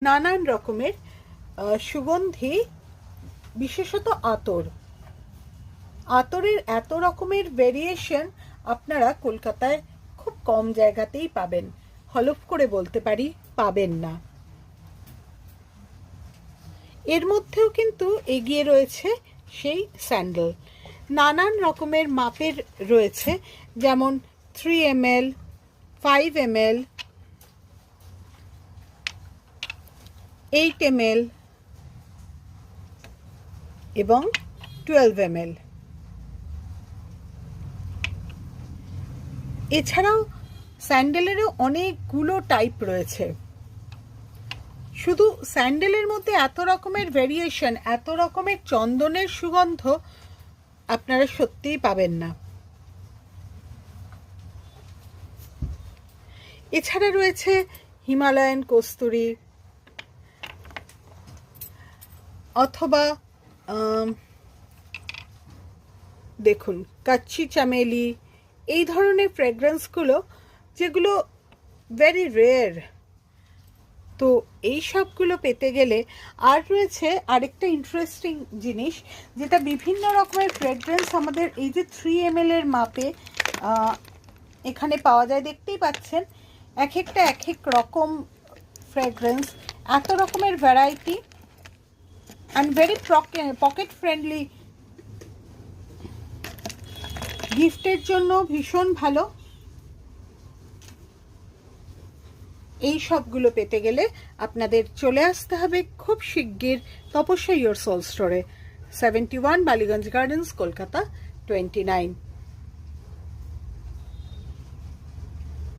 নানান রকমের সুগন্ধি, বিশেষত আতরের এত রকমের ভেরিয়েশন আপনারা কলকাতায় খুব কম জায়গাতেই পাবেন, হলফ করে বলতে পারি পাবেন না। এর মধ্যেও কিন্তু এগিয়ে রয়েছে সেই স্যান্ডেল। নানান রকমের মাপের রয়েছে, যেমন 3 ml, 5 ml, 8 ml এবং 12 ml। এছাড়াও স্যান্ডেলেরও অনেকগুলো টাইপ রয়েছে। শুধু স্যান্ডেলের মধ্যে এত রকমের ভেরিয়েশন, এত রকমের চন্দনের সুগন্ধ আপনারা সত্যিই পাবেন না। এছাড়া রয়েছে হিমালয়ান কস্তুরী, অথবা দেখুন কাচ্চি চামেলি, এই ধরনের ফ্রেগ্রেন্সগুলো যেগুলো ভেরি রেয়ার। তো এই সবগুলো পেতে গেলে আর রয়েছে আরেকটা ইন্টারেস্টিং জিনিস, যেটা বিভিন্ন রকমের ফ্রেগ্রেন্স আমাদের এই যে 3 ml এর মাপে এখানে পাওয়া যায়। দেখতেই পাচ্ছেন এক একটা এক এক রকম ফ্রেগ্রেন্স, এত রকমের variety and very pocket friendly, গিফটের জন্য ভীষণ ভালো। এই সবগুলো পেতে গেলে আপনাদের চলে আসতে হবে খুব শিগগির তপস্যা ইয়োর সোল স্টোরে, 71 বালিগঞ্জ গার্ডেন্স, কলকাতা 29।